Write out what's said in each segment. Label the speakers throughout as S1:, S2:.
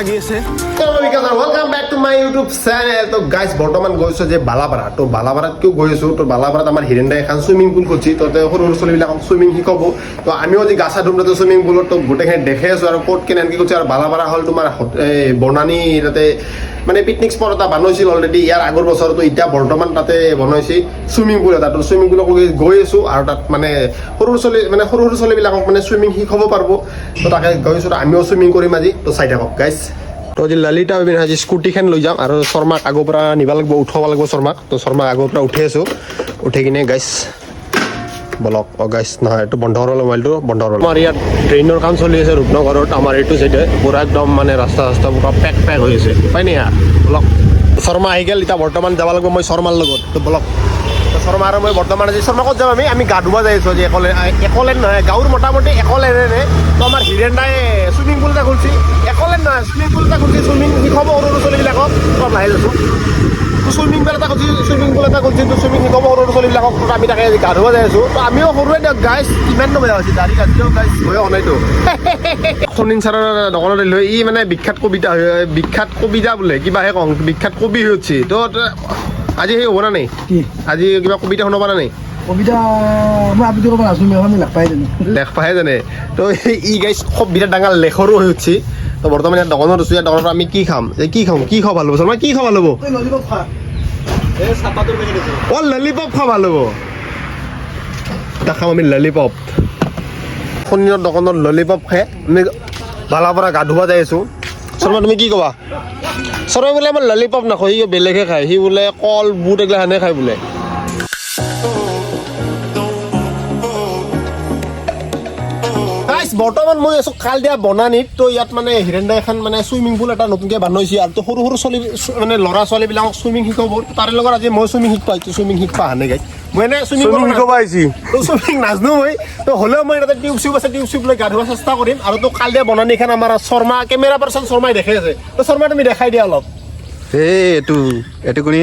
S1: লাগি আছে
S2: welcome back to my YouTube channel. তো গাইস বর্তমান গৈছো যে বালাপাৰা। তো বালাপাৰাত কিয় গৈ আছো? তো বালাপাৰাত আমাৰ হিৰেন দাই এখন সুইমিং পুল কৰিছে। তো সৰু সৰু ছোৱালীবিলাকক সুইমিং শিকাব। তো আমিও যে গাছা ধুম তাতে সুইমিং পুলত তো গোটেইখিনি দেখে আছো আৰু ক'ত কেনেকৈ কৰিছে। আৰু বালাপাৰা হ'ল তোমাৰ বনানী তাতে মানে পিকনিক স্পট এটা বনাইছিল অলৰেডি ইয়াৰ আগৰ বছৰ। তো এতিয়া বৰ্তমান তাতে বনাইছে সুইমিং পুল এটা। তো সুইমিং পুলত গৈ আছো আৰু তাত মানে সৰু সৰু ছোৱালীবিলাকক মানে সুইমিং শিকাব পাৰিব। তো তাকে গৈছো, আমিও সুইমিং কৰিম আজি। তো চাই থাকক গাইছ। তো আজি ললিতা আজি স্কুটিখন লৈ যাম আৰু শৰ্মাক আগৰ পৰা নিব লাগিব, উঠাব লাগিব শৰ্মাক। তো শৰ্মাক আগৰ পৰা উঠি আছো, উঠি কিনে গাইছ বলক। গাইছ নহয়, এইটো বন্ধ হ'ল, মোবাইলটো বন্ধ হ'ল। আমাৰ ইয়াত ট্ৰেইনৰ কাম চলি আছে ৰূপনগৰত। আমাৰ এইটো চাইডে পূৰা একদম মানে ৰাস্তা পূৰা পেক হৈ আছে, উপায় নাই ইয়াৰ। বলক শৰ্মা আহি গ'ল, এতিয়া বৰ্তমান যাব লাগিব মই শৰ্মাৰ লগত। তো বলক শৰ্মা আৰু মই বৰ্তমান আজি শৰ্মা ক'ত যাম? আমি গা ধুব যাই আছোঁ আজি। একলেন নহয়, গাঁৱৰ মোটামুটি একলেনে। তো আমাৰ হিৰেন দাই চুইমিং পুল এটা খুলিছে। একলেন নহয়, চুইমিং পুল এটা খুলিছে। চুইমিং শিকাব সৰু ছোৱালীবিলাকক। অলপ লাহে আছোঁ। চুইমিং পুল এটা খুলিছে, চুইমিং পুল এটা খুলিছে। তো চুইমিং শিকাব সৰু ছোৱালীবিলাকক। আমি তাকে গা ধুব যাই আছোঁ। তো আমিও সৰুৱে দিয়ক গাইছ, কিমাননো বেয়া হৈছে দাড়ি কাটিও গাইছ হৈ অহা নাইতো। সুনীল ছাৰৰ দোকানত লৈ ই মানে বিখ্যাত কবিতা বোলে কিবাহে কওঁ, বিখ্যাত কবি হৈ উঠছে। তো আজি সেই হ'ব না নাই? আজি কিবা কবিতা শুনাব না নাই?
S3: কবিতা মই আবৃত্তি কৰিব নাজানো, আমি লেখ পাই
S2: জানে। তো ই গাইছ খুব বিৰাট ডাঙৰ লেখৰো হৈ উঠছে। তো বৰ্তমান ইয়াত দোকানত আছোঁ। ইয়াত দোকানত আমি কি খাম, কি খাব ভাল হ'ব? শৰ্মা কি খাব ভাল হ'ব? অ' ললিপপ খাব ভাল হ'ব। তাক খাম আমি ললিপপ। শনিৰ দোকানত ললিপপ খাই আমি বালাপাৰা গা ধুব যাই আছোঁ। শৰ্মা তুমি কি ক'বা? শৰ্মা বোলে আমাৰ ললিপপ নাখায়, সি বেলেগহে খায়। সি বোলে কল বুট এইগিলাখানে খায় বোলে। বৰ্তমান মই আছোঁ কালদিয়া বনানীত। তো ইয়াত মানে হিৰেন দাই এখন মানে চুইমিং পুল এটা নতুনকৈ বনাইছে। আৰু তো সৰু মানে ল'ৰা ছোৱালীবিলাকক চুইমিং শিকাব। তাৰে লগত আজি মই চুইমিং শিকবা আহিছোঁ। চুইমিং শিকবা আহা নাই গাইছ, মই এনে চুইমিং শিকাব আহিছোঁ। তো চুইমিং নাজানো মই। তো হ'লেও মই তাতে টিউব আছে, টিউব লৈ গা ধুব চেষ্টা কৰিম। আৰু তো কালদিয়া বনানীখন আমাৰ শৰ্মা কেমেৰা পাৰ্চন শৰ্মাই দেখাই আছে। তো শৰ্মা তুমি দেখাই দিয়া অলপ।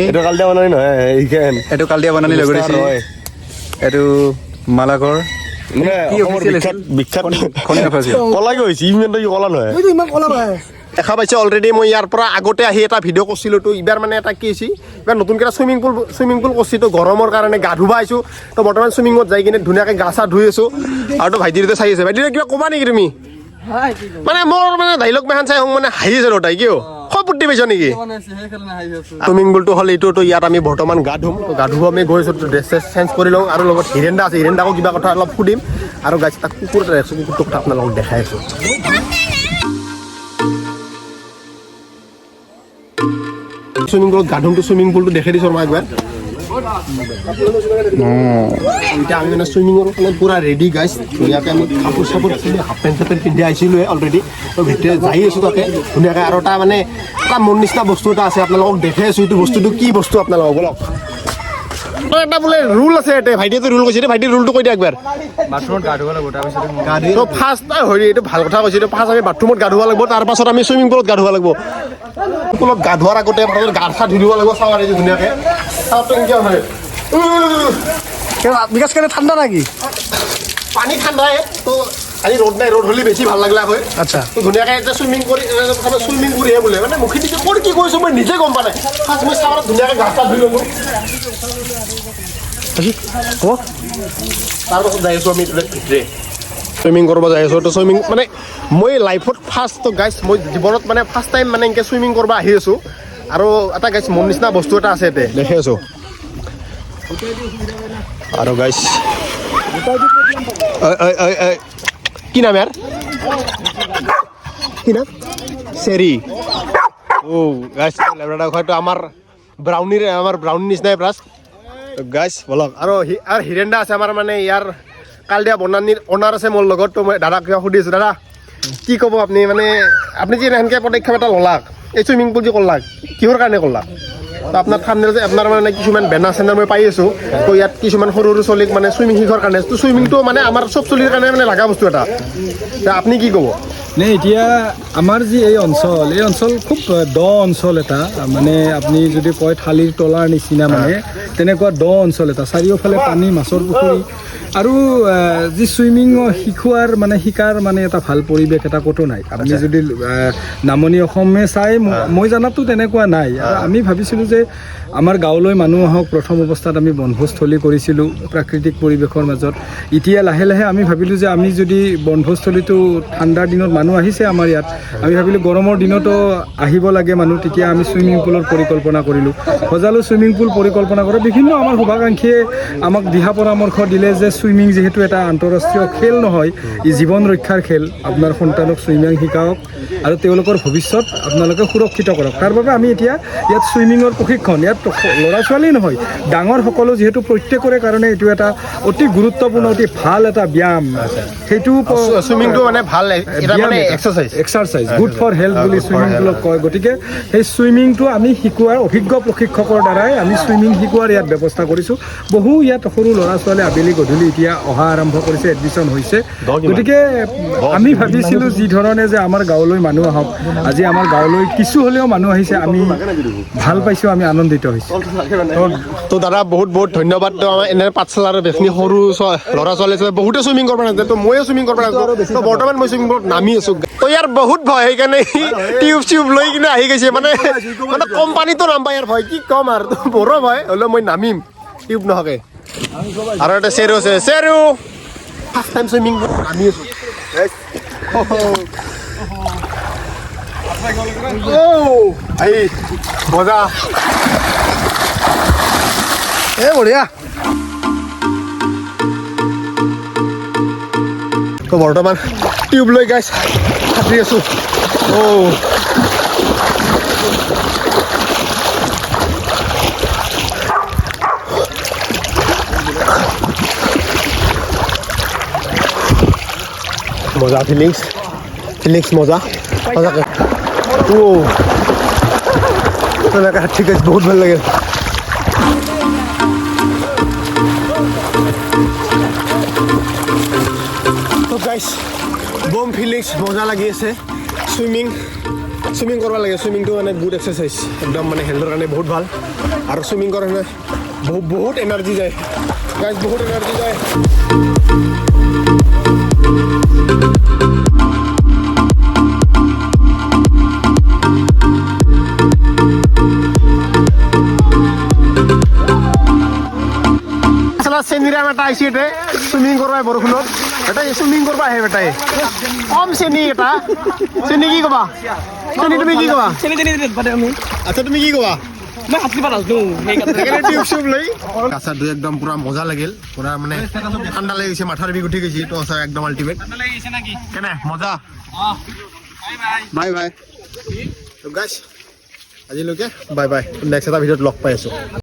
S1: এইটো কালদিয়া বনানি নহয়, এইটো কালদিয়া বনানি লৈ গৈছে। এইটো মালাঘৰ
S2: দেখা পাইছে অলৰেডি। মই ইয়াৰ পৰা আগতে আহি এটা ভিডিঅ' কৰিছিলোঁ। তো এইবাৰ মানে এটা কি হৈছে, এইবাৰ নতুনকৈ এটা চুইমিং পুল কৰিছোঁ। তো গৰমৰ কাৰণে গা ধুব আহিছোঁ। তো বৰ্তমান চুইমিঙত যাই কিনে ধুনীয়াকৈ গা চা ধুই আছোঁ। আৰু তো ভাইটিহঁতে চাই আছে। ভাইটিহঁতে কিবা ক'বা নেকি তুমি? মানে মোৰ মানে ডাইলগ মেখান চাই মানে হাঁহি আছে ৰ তাই। কিয় পুতি পাইছ নেকি? চুইমিং পুলটো হ'ল এইটো। তো ইয়াত আমি বৰ্তমান গা ধুম। তো গা ধুব আমি গৈ আছোঁ। ড্ৰেছ চেঞ্জ কৰি লওঁ। আৰু লগত হিৰেন দা আছে, হিৰেন দাকো কিবা কথা অলপ সুধিম। আৰু গাইছ তাক কুকুৰ এটা ৰাখিছোঁ, কুকুৰটোক আপোনালোকক দেখাই আছোঁ। চুইমিং পুলত গা ধুমটো চুইমিং পুলটো দেখাই দিছোঁ মই একবাৰ। এতিয়া আমি মানে চুইমিঙৰ কাৰণে পূৰা ৰেডি গাইছ। ধুনীয়াকৈ আমি কাপোৰ চাপোৰ হাফ পেণ্ট পিন্ধি আহিছিলোঁ অলৰেডি। তো ভিতৰত যাই আছোঁ তাতে ধুনীয়াকৈ। আৰু এটা মানে এটা মোৰ নিচিনা বস্তু এটা আছে, আপোনালোকক দেখাই আছোঁ। এইটো বস্তুটো কি বস্তু আপোনালোকক বলক। এটা বোলে ৰুল আছে ইয়াতে, ভাইটিয়ে ৰুল কৈছে। ভাইটিৰ ৰুলটো কৈ দিয়া একবাৰ।
S1: বাথৰুমত গা ধুব লাগিব,
S2: তো ফাৰ্ষ্ট এইটো ভাল কথা কৈছে। ফাৰ্ষ্ট আমি বাথৰুমত গা ধুব লাগিব, তাৰপাছত আমি চুইমিং পুলত গা ধুব লাগিব। পুলত গা ধোৱাৰ আগতে গা চা ধুই দিব লাগিব। চাওঁ আৰু ধুনীয়াকৈ চাওঁটো কেনেকৈ হয়।
S3: বিকাশ কেনে ঠাণ্ডা নাকি?
S2: পানী ঠাণ্ডাই। তো আজি ৰ'দ নাই, ৰ'দ হ'লে বেছি ভাল লাগিলা হয়।
S3: আচ্ছা,
S2: তো ধুনীয়াকৈ এতিয়া চুইমিং কৰিহে বোলে মানে মুখে দিছে ক'ত কি কৰিছোঁ মই নিজে গম পোৱা নাই। ফাৰ্ষ্ট মই চাওঁ ধুনীয়াকৈ গা চা ধুই ল'লোঁ।
S3: হ'ব।
S2: তাৰপাছত যাই আছোঁ আমি ভিতৰে চুইমিং কৰিব যাই আছোঁ। তো চুইমিং মানে মই লাইফত ফাৰ্ষ্ট গাইছ, মই জীৱনত মানে ফাৰ্ষ্ট টাইম মানে এনেকৈ চুইমিং কৰিব আহি আছোঁ। আৰু এটা গাইছ মোৰ নিচিনা বস্তু এটা আছে ইয়াতে দেখি আছোঁ। আৰু গাইছ কি নাম ইয়াৰ? কি নাম? চেৰি। গাইছ হয়তো আমাৰ ব্ৰাউনিৰ নিচিনাই প্লাছ গাইছ বলক। আৰু হিৰেন দা আছে আমাৰ মানে ইয়াৰ কালদিয়া বনানীৰ অনাৰ আছে মোৰ লগত। তো মই দাদাক কিবা সুধি আছোঁ, দাদা কি ক'ব আপুনি? মানে আপুনি যে এনেকৈ পদক্ষেপ এটা ল'লাক, এই চুইমিং পুল যে কৰলাক, কিহৰ কাৰণে কৰলাক? তো আপোনাৰ থাম্বনেইল যে আপোনাৰ মানে কিছুমান বেনাৰ চেনাৰ মই পাই আছোঁ। তো ইয়াত কিছুমান সৰু ছোৱালীক মানে চুইমিং শিকাৰ কাৰণে। তো চুইমিংটো মানে আমাৰ চব চলিৰ কাৰণে মানে লগা বস্তু এটা। আপুনি কি ক'ব?
S4: নে এতিয়া আমাৰ যি এই অঞ্চল খুব দ অঞ্চল এটা, মানে আপুনি যদি কয় থালিৰ তলাৰ নিচিনা মানে তেনেকুৱা দ অঞ্চল এটা। চাৰিওফালে পানী, মাছৰ পুখুৰী, আৰু যি ছুইমিং শিকোৱাৰ মানে শিকাৰ মানে এটা ভাল পৰিৱেশ এটা ক'তো নাই আপুনি যদি নামনি অসমে চাই মই জানাতো তেনেকুৱা নাই আৰু আমি ভাবিছিলোঁ যে আমাৰ গাঁৱলৈ মানুহ আহক প্ৰথম অৱস্থাত আমি বনভোজস্থলী কৰিছিলোঁ প্ৰাকৃতিক পৰিৱেশৰ মাজত এতিয়া লাহে লাহে আমি ভাবিলোঁ যে আমি যদি বনভোজস্থলীটো ঠাণ্ডাৰ দিনত মানুহ আহিছে আমাৰ ইয়াত আমি ভাবিলোঁ গৰমৰ দিনতো আহিব লাগে মানুহ তেতিয়া আমি ছুইমিং পুলৰ পৰিকল্পনা কৰিলোঁ সজালো ছুইমিং পুল পৰিকল্পনা কৰা বিভিন্ন আমাৰ শুভাকাংক্ষীয়ে আমাক দিহা পৰামৰ্শ দিলে যে ছুইমিং যিহেতু এটা আন্তঃৰাষ্ট্ৰীয় খেল নহয় ই জীৱন ৰক্ষাৰ খেল আপোনাৰ সন্তানক ছুইমিং শিকাওক আৰু তেওঁলোকৰ ভৱিষ্যত আপোনালোকে সুৰক্ষিত কৰক তাৰ বাবে আমি এতিয়া ইয়াত ছুইমিঙৰ প্ৰশিক্ষণ ইয়াত ল'ৰা ছোৱালী নহয় ডাঙৰ সকলো যিহেতু প্ৰত্যেকৰে কাৰণে এইটো এটা অতি গুৰুত্বপূৰ্ণ অতি ভাল এটা ব্যায়াম সেইটো
S2: ছুইমিংটো মানে ভাল এটা মানে
S4: এক্সাৰচাইজ গুড ফৰ হেল্থ বুলি ছুইমিং পুলক কয় গতিকে সেই ছুইমিংটো আমি শিকোৱাৰ অভিজ্ঞ প্ৰশিক্ষকৰ দ্বাৰাই আমি ছুইমিং শিকোৱাৰ ইয়াত ব্যৱস্থা কৰিছোঁ বহু ইয়াত সৰু ল'ৰা ছোৱালী আবেলি গধূলি এতিয়া অহা আৰম্ভ কৰিছে এডমিশ্যন হৈছে গতিকে আমি ভাবিছিলোঁ যি ধৰণে যে আমাৰ গাঁৱলৈ মানুহ আহক আজি আমাৰ গাঁৱলৈ কিছু হ'লেও মানুহ আহিছে আমি ভাল পাইছোঁ আমি আনন্দিত হৈছোঁ
S2: তো দাদা বহুত বহুত ধন্যবাদ তো আমাৰ এনে পাঠশালাৰ বেছি সৰু ল'ৰা ছোৱালী আছে বহুতে ছুইমিং কৰিব নাজানে তো ময়ো ছুইমিং কৰিব নাজানো তো বৰ্তমান মই ছুইমিং পুলত নামি আছোঁ তো ইয়াৰ বহুত ভয় সেইকাৰণে টিউব লৈ কিনে আহি গৈছে মানে কম পানীতো নাম্বা ইয়াৰ ভয় কি ক'ম আৰু বৰ ভয় হ'লেও মই নামিম টিউব নহকে আৰু এটা চেৰু আছে চেৰু ফাৰ্ষ্ট টাইম ছুইমিং পুলত নামি আছোঁ আহি মজা বঢ়িয়া তো বৰ্তমান টিউব লৈ গাইছ সাঁতুৰি আছোঁ মজা ফিলিংছ মজা সঁচাকৈ তেনেকৈ ঠিক আছে বহুত ভাল লাগে তো গাইছ বম ফিলিংছ মজা লাগি আছে ছুইমিং কৰিব লাগে ছুইমিংটো মানে গুড এক্সাৰচাইজ একদম মানে হেল্থৰ কাৰণে বহুত ভাল আৰু ছুইমিং কৰাৰ কাৰণে বহুত এনাৰ্জি যায় গাইছ বহুত এনাৰ্জি যায় চেনীৰে এটা আহিছে এতে ছুইমিং કરવા বৰষুণত এটা ছুইমিং কৰিব আহে বেটাই কম চেনী এটা চেনী কি ক'বা চেনী তুমি কি ক'বা আচ্ছা তুমি কি ক'বা কাছাটো একদম পুৰা মজা লাগিল পুৰা মানে ঠাণ্ডা লাগি গৈছে মাথাৰ বিষ উঠি গৈছে তো একদম আল্টিমেট কেনে মজা বাই বাই গাইছ আজিলৈকে বাই বাই নেক্সট এটা ভিডিঅ'ত লগ পাই আছোঁ